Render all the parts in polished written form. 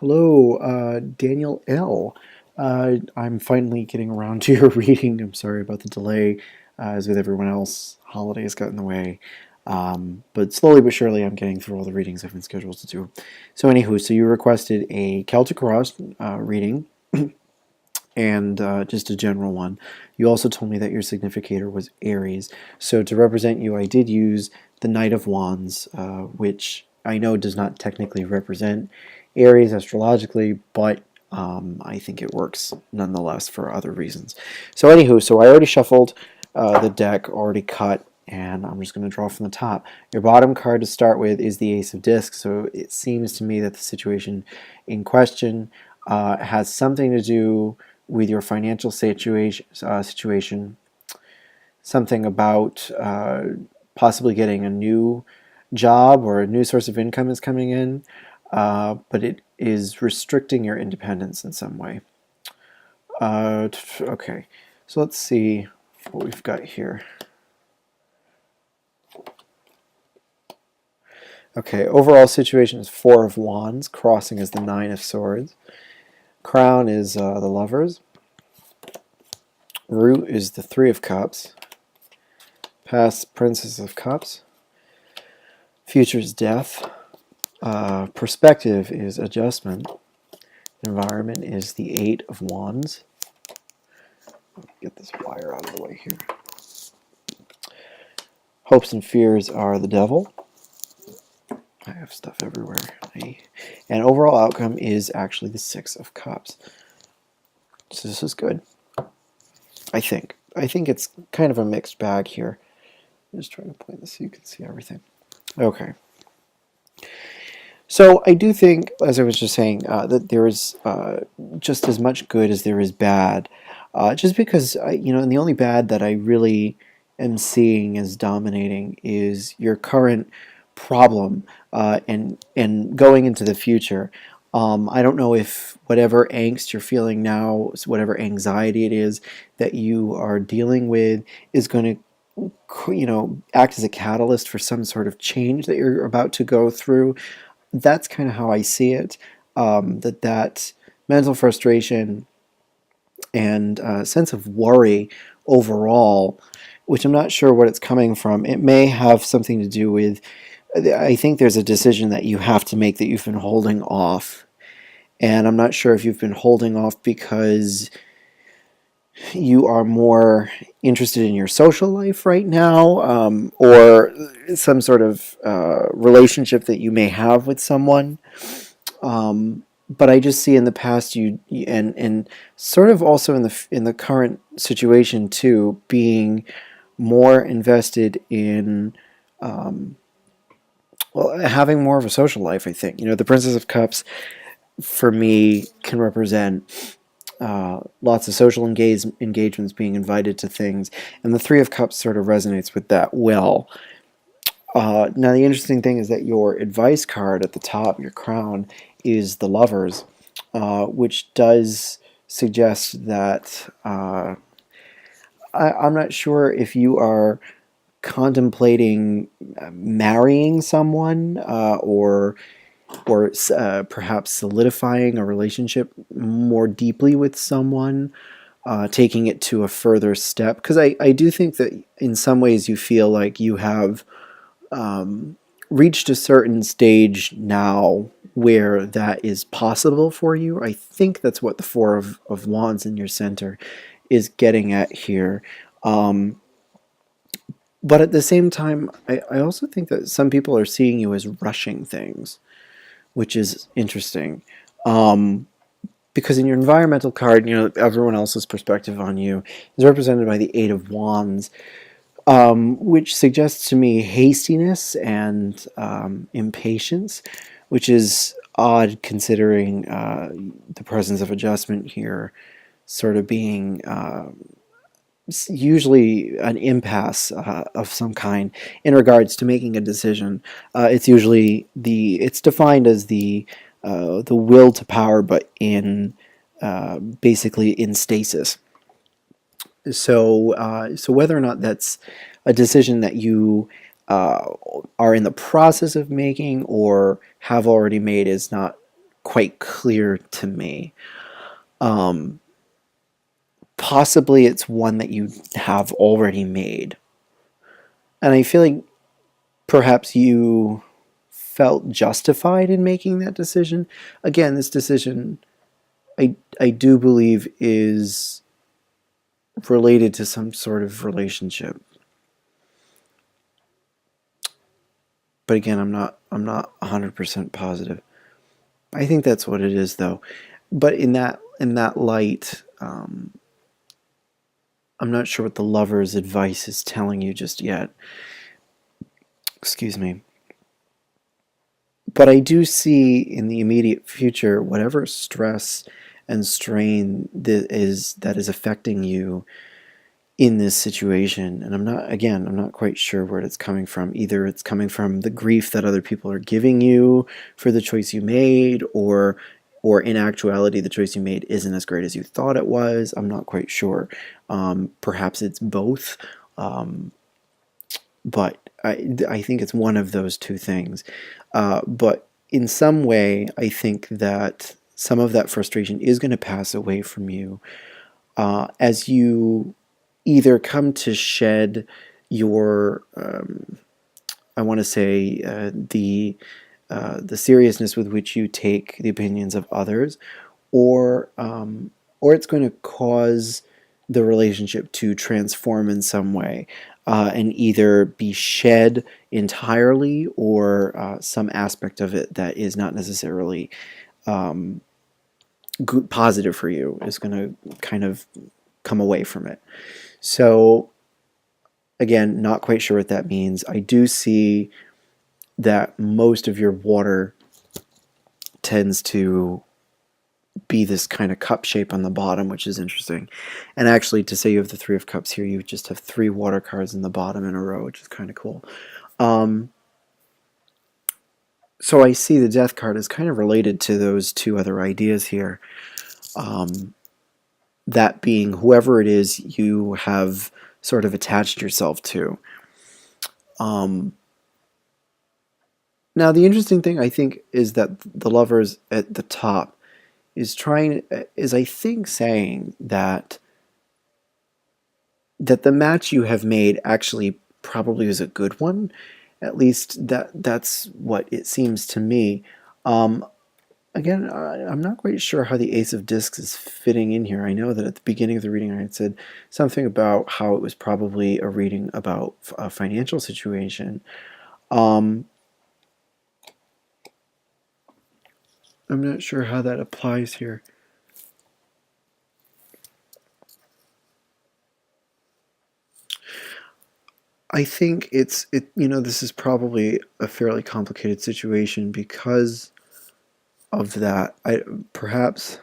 Hello, Daniel L. I'm finally getting around to your reading. I'm sorry about the delay. As with everyone else, holidays got in the way. But slowly but surely, I'm getting through all the readings I've been scheduled to do. So, anywho, so you requested a Celtic Cross reading and just a general one. You also told me that your significator was Aries. So, to represent you, I did use the Knight of Wands, which I know does not technically represent Aries astrologically, but I think it works nonetheless for other reasons. So, anywho, so I already shuffled the deck, already cut, and I'm just going to draw from the top. Your bottom card to start with is the Ace of Discs, so it seems to me that the situation in question has something to do with your financial situation, something about possibly getting a new job or a new source of income is coming in, but it is restricting your independence in some way. Okay, so let's see what we've got here. Okay, overall situation is Four of Wands, crossing is the Nine of Swords. Crown is the Lovers. Root is the Three of Cups. Past, Princess of Cups. Future is Death. Perspective is Adjustment. Environment is the Eight of Wands. Get this wire out of the way here. Hopes and fears are the Devil. I have stuff everywhere. And overall outcome is actually the Six of Cups. So this is good. I think. I think it's kind of a mixed bag here. I'm just trying to point this so you can see everything. Okay. So I do think, as I was just saying, that there is just as much good as there is bad. Just because, and the only bad that I really am seeing as dominating is your current problem and going into the future. I don't know if whatever angst you're feeling now, whatever anxiety it is that you are dealing with, is going to, act as a catalyst for some sort of change that you're about to go through. That's kind of how I see it. That mental frustration and sense of worry overall, which I'm not sure what it's coming from. It may have something to do with, I think there's a decision that you have to make that you've been holding off. And I'm not sure if you've been holding off because you are more interested in your social life right now, or some sort of relationship that you may have with someone. But I just see in the past and sort of also in the current situation too, being more invested in having more of a social life. I think the Princess of Cups for me can represent lots of social engagements, being invited to things, and the Three of Cups sort of resonates with that well. Now the interesting thing is that your advice card at the top, your crown, is the Lovers, which does suggest that I'm not sure if you are contemplating marrying someone, or perhaps solidifying a relationship more deeply with someone, taking it to a further step. Because I do think that in some ways you feel like you have reached a certain stage now where that is possible for you. I think that's what the Four of Wands in your center is getting at here. But at the same time, I also think that some people are seeing you as rushing things, which is interesting. Because in your environmental card, everyone else's perspective on you is represented by the Eight of Wands, which suggests to me hastiness and impatience, which is odd considering the presence of adjustment here sort of being usually an impasse of some kind in regards to making a decision. It's usually it's defined as the will to power, but in basically in stasis. So whether or not that's a decision that you are in the process of making or have already made is not quite clear to me. Um, Possibly it's one that you have already made. And I feel like perhaps you felt justified in making that decision. Again, this decision I do believe is related to some sort of relationship. But again, I'm not 100% positive. I think that's what it is though. But in that light, I'm not sure what the lover's advice is telling you just yet. Excuse me. But I do see in the immediate future whatever stress and strain that is affecting you in this situation. And I'm not quite sure where it's coming from. Either it's coming from the grief that other people are giving you for the choice you made, or in actuality the choice you made isn't as great as you thought it was. I'm not quite sure. Perhaps it's both. But I think it's one of those two things. But in some way, I think that some of that frustration is going to pass away from you as you either come to shed your, I want to say, the seriousness with which you take the opinions of others, or it's going to cause the relationship to transform in some way, and either be shed entirely, or some aspect of it that is not necessarily positive for you is going to kind of come away from it. So again, not quite sure what that means. I do see that most of your water tends to be this kind of cup shape on the bottom, which is interesting. And actually, to say you have the Three of Cups here, you just have 3 water cards in the bottom in a row, which is kind of cool. So I see the Death card is kind of related to those two other ideas here. That being whoever it is you have sort of attached yourself to. Now, the interesting thing I think is that the Lovers at the top is I think saying that the match you have made actually probably is a good one. At least that's what it seems to me. Again, I'm not quite sure how the Ace of Discs is fitting in here. I know that at the beginning of the reading I had said something about how it was probably a reading about a financial situation. I'm not sure how that applies here. I think this is probably a fairly complicated situation because of that. Perhaps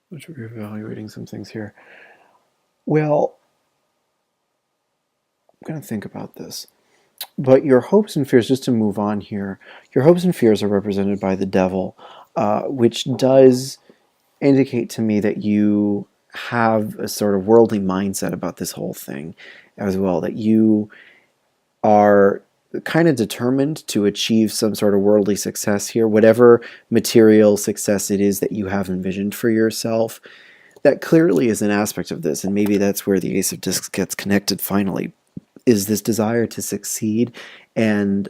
which we're evaluating some things here. Well, I'm going to think about this. But your hopes and fears, just to move on here, your hopes and fears are represented by the devil, which does indicate to me that you have a sort of worldly mindset about this whole thing as well, that you are kind of determined to achieve some sort of worldly success here, whatever material success it is that you have envisioned for yourself. That clearly is an aspect of this, and maybe that's where the Ace of Discs gets connected finally, is this desire to succeed and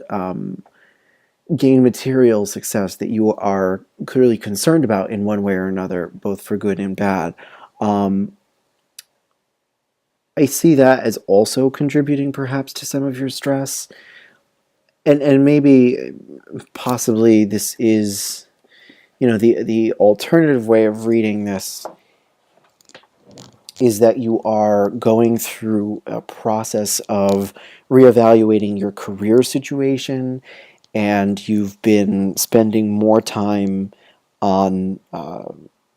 gain material success that you are clearly concerned about in one way or another, both for good and bad. I see that as also contributing perhaps to some of your stress. And maybe possibly this is, the alternative way of reading this is that you are going through a process of reevaluating your career situation, and you've been spending more time on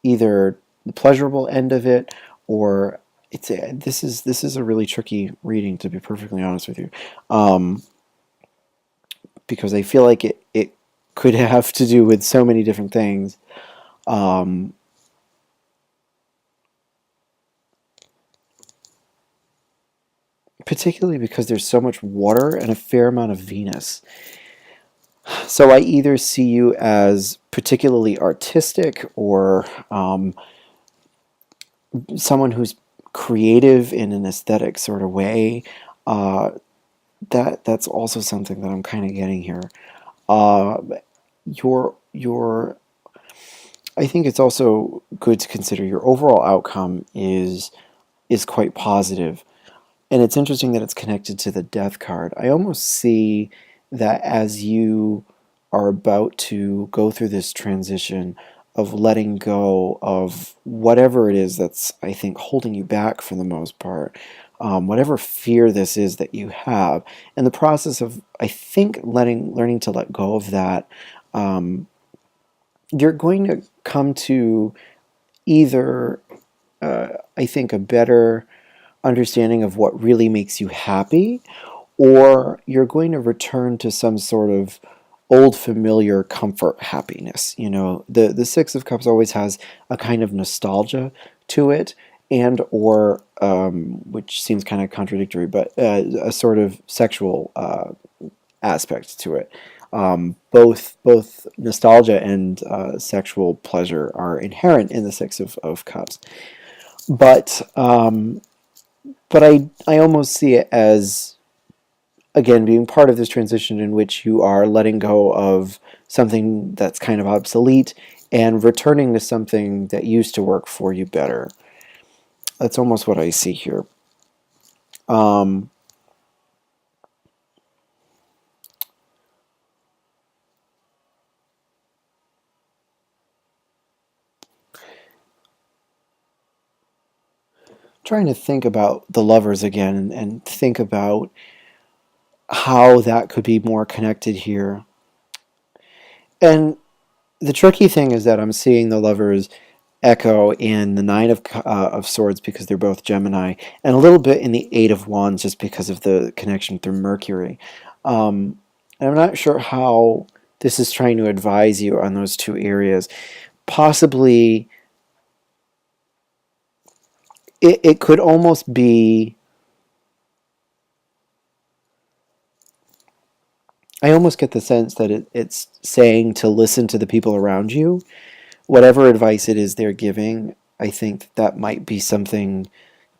either the pleasurable end of it, or this is a really tricky reading, to be perfectly honest with you, because I feel like it could have to do with so many different things. particularly because there's so much water and a fair amount of Venus. So I either see you as particularly artistic or someone who's creative in an aesthetic sort of way. Uh, that's also something that I'm kind of getting here. Uh, your I think it's also good to consider your overall outcome is quite positive. And it's interesting that it's connected to the death card. I almost see that as you are about to go through this transition of letting go of whatever it is that's, I think, holding you back for the most part, whatever fear this is that you have, and the process of, I think, learning to let go of that, um, you're going to come to either, I think, a better understanding of what really makes you happy, or you're going to return to some sort of old familiar comfort happiness. You know, the Six of Cups always has a kind of nostalgia to it, and or which seems kind of contradictory, but a sort of sexual aspect to it. Both nostalgia and sexual pleasure are inherent in the Six of Cups, but I almost see it as, again, being part of this transition in which you are letting go of something that's kind of obsolete and returning to something that used to work for you better. That's almost what I see here. Um, Trying to think about the lovers again and think about how that could be more connected here. And the tricky thing is that I'm seeing the lovers echo in the Nine of Swords because they're both Gemini, and a little bit in the Eight of Wands just because of the connection through Mercury. And I'm not sure how this is trying to advise you on those two areas. Possibly, it could almost be. I almost get the sense that it's saying to listen to the people around you. Whatever advice it is they're giving, I think that might be something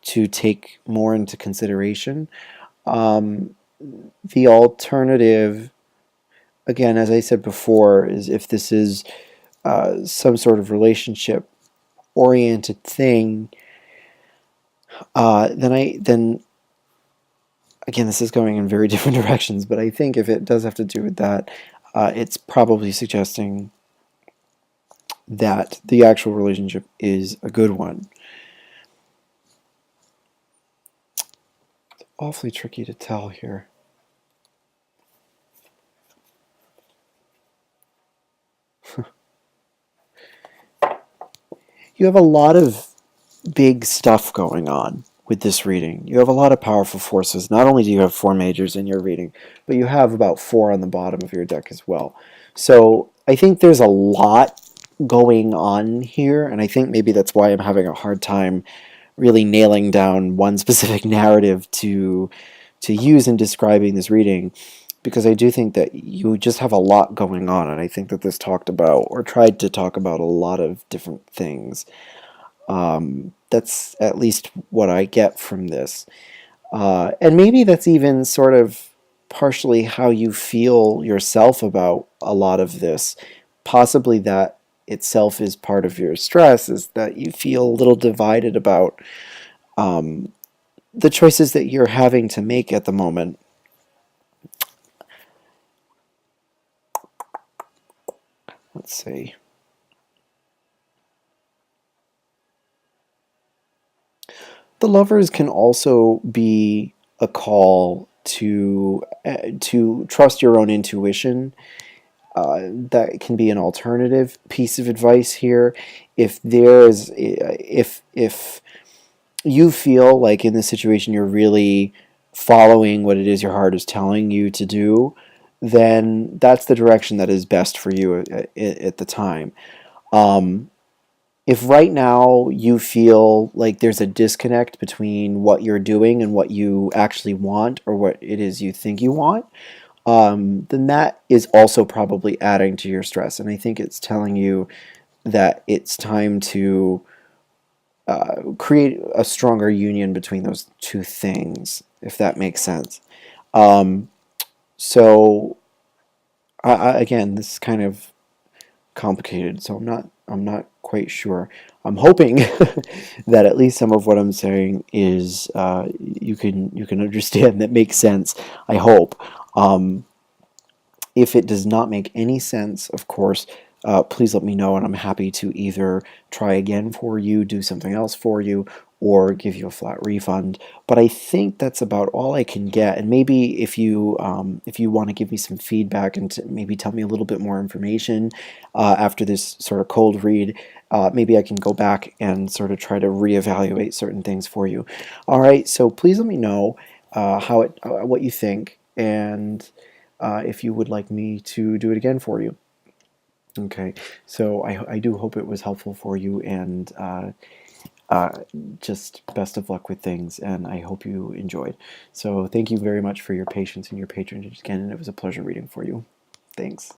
to take more into consideration. Um, the alternative, again, as I said before, is if this is some sort of relationship oriented thing, then again, this is going in very different directions. But I think if it does have to do with that, it's probably suggesting that the actual relationship is a good one. It's awfully tricky to tell here. You have a lot of big stuff going on with this reading. You have a lot of powerful forces. Not only do you have four majors in your reading, but you have about four on the bottom of your deck as well. So I think there's a lot going on here, and I think maybe that's why I'm having a hard time really nailing down one specific narrative to use in describing this reading, because I do think that you just have a lot going on, and I think that this talked about or tried to talk about a lot of different things. That's at least what I get from this. And maybe that's even sort of partially how you feel yourself about a lot of this. Possibly that itself is part of your stress, is that you feel a little divided about the choices that you're having to make at the moment. Let's see. The lovers can also be a call to trust your own intuition. That can be an alternative piece of advice here. If you feel like in this situation you're really following what it is your heart is telling you to do, then that's the direction that is best for you at the time. Um, if right now you feel like there's a disconnect between what you're doing and what you actually want or what it is you think you want, then that is also probably adding to your stress. And I think it's telling you that it's time to create a stronger union between those two things, if that makes sense. Um, so again, this is kind of complicated, so I'm not quite sure. I'm hoping that at least some of what I'm saying is you can understand, that makes sense. I hope. Um, if it does not make any sense, of course, please let me know, and I'm happy to either try again for you, do something else for you, or give you a flat refund. But I think that's about all I can get. And maybe if you want to give me some feedback and maybe tell me a little bit more information after this sort of cold read, maybe I can go back and sort of try to reevaluate certain things for you. All right, so please let me know what you think, and if you would like me to do it again for you. Okay, so I do hope it was helpful for you, and uh, just best of luck with things, and I hope you enjoyed. So thank you very much for your patience and your patronage again, and it was a pleasure reading for you. Thanks.